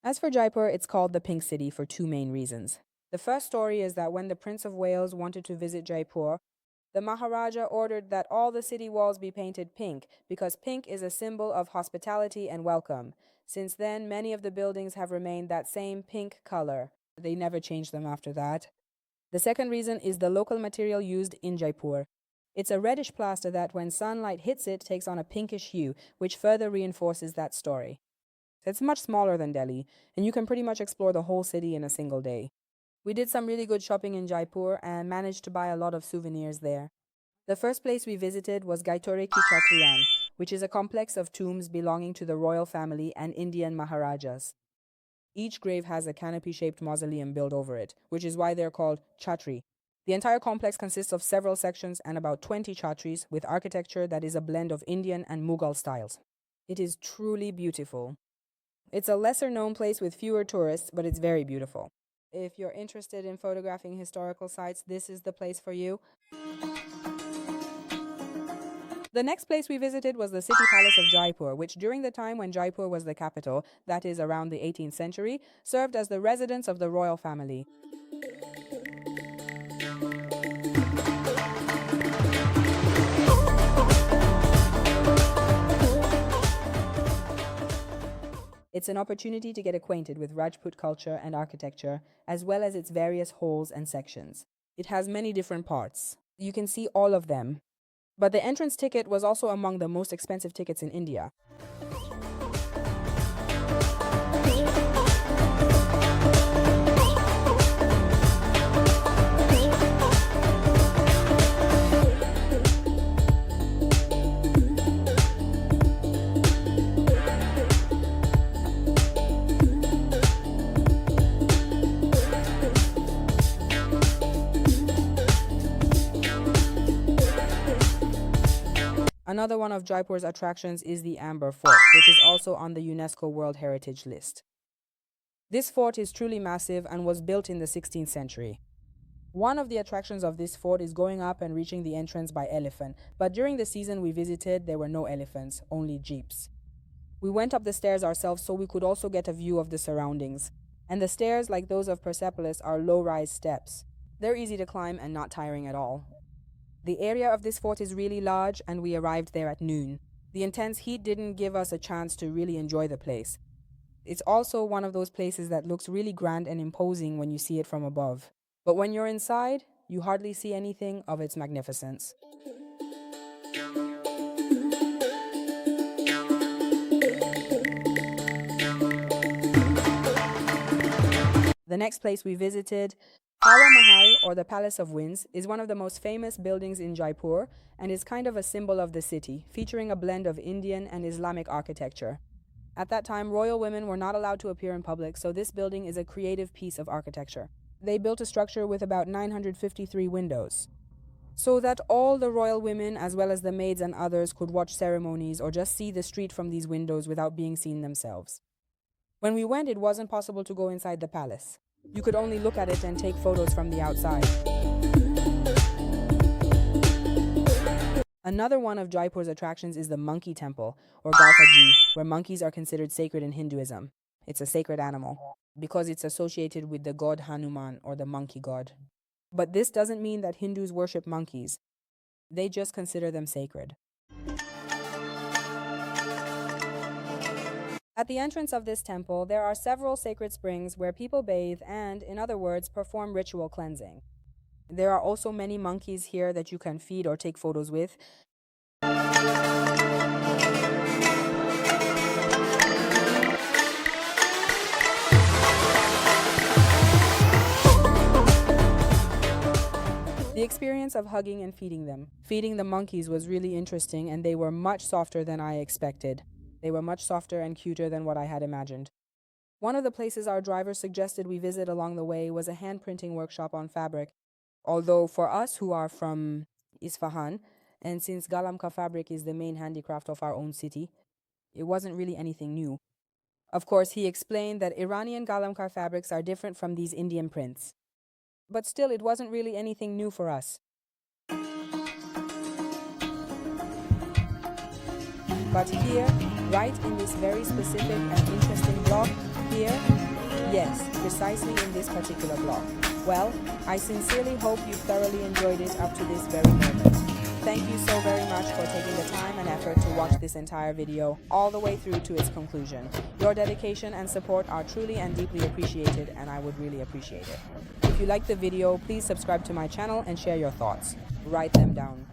As for Jaipur, it's called the Pink City for two main reasons. The first story is that when the Prince of Wales wanted to visit Jaipur, the Maharaja ordered that all the city walls be painted pink because pink is a symbol of hospitality and welcome. Since then, many of the buildings have remained that same pink color. They never changed them after that. The second reason is the local material used in Jaipur. It's a reddish plaster that, when sunlight hits it, takes on a pinkish hue, which further reinforces that story. It's much smaller than Delhi, and you can pretty much explore the whole city in a single day. We did some really good shopping in Jaipur and managed to buy a lot of souvenirs there. The first place we visited was Gaitore Ki Chatriyan, which is a complex of tombs belonging to the royal family and Indian Maharajas. Each grave has a canopy-shaped mausoleum built over it, which is why they're called Chhatri. The entire complex consists of several sections and about 20 chhatris with architecture that is a blend of Indian and Mughal styles. It is truly beautiful. It's a lesser-known place with fewer tourists, but it's very beautiful. If you're interested in photographing historical sites, this is the place for you. The next place we visited was the City Palace of Jaipur, which during the time when Jaipur was the capital, that is around the 18th century, served as the residence of the royal family. It's an opportunity to get acquainted with Rajput culture and architecture, as well as its various halls and sections. It has many different parts. You can see all of them. But the entrance ticket was also among the most expensive tickets in India. Another one of Jaipur's attractions is the Amber Fort, which is also on the UNESCO World Heritage List. This fort is truly massive and was built in the 16th century. One of the attractions of this fort is going up and reaching the entrance by elephant, but during the season we visited, there were no elephants, only jeeps. We went up the stairs ourselves so we could also get a view of the surroundings. And the stairs, like those of Persepolis, are low-rise steps. They're easy to climb and not tiring at all. The area of this fort is really large, and we arrived there at noon. The intense heat didn't give us a chance to really enjoy the place. It's also one of those places that looks really grand and imposing when you see it from above. But when you're inside, you hardly see anything of its magnificence. The next place we visited, Hawa Mahal, or the Palace of Winds, is one of the most famous buildings in Jaipur and is kind of a symbol of the city, featuring a blend of Indian and Islamic architecture. At that time, royal women were not allowed to appear in public, so this building is a creative piece of architecture. They built a structure with about 953 windows, so that all the royal women, as well as the maids and others, could watch ceremonies or just see the street from these windows without being seen themselves. When we went, it wasn't possible to go inside the palace. You could only look at it and take photos from the outside. Another one of Jaipur's attractions is the Monkey Temple, or Galtaji, where monkeys are considered sacred in Hinduism. It's a sacred animal, because it's associated with the god Hanuman, or the monkey god. But this doesn't mean that Hindus worship monkeys. They just consider them sacred. At the entrance of this temple, there are several sacred springs where people bathe and, in other words, perform ritual cleansing. There are also many monkeys here that you can feed or take photos with. The experience of hugging and feeding the monkeys was really interesting, and they were much softer than I expected. They were much softer and cuter than what I had imagined. One of the places our driver suggested we visit along the way was a hand printing workshop on fabric. Although for us who are from Isfahan, and since Galamka fabric is the main handicraft of our own city, it wasn't really anything new. Of course, he explained that Iranian Galamka fabrics are different from these Indian prints. But still, it wasn't really anything new for us. But here, right in this very specific and interesting block, here, Yes, precisely in this particular block. Well, I sincerely hope you thoroughly enjoyed it up to this very moment. Thank you so very much for taking the time and effort to watch this entire video all the way through to its conclusion. Your dedication and support are truly and deeply appreciated, and I would really appreciate it. If you liked the video, please subscribe to my channel and share your thoughts. Write them down.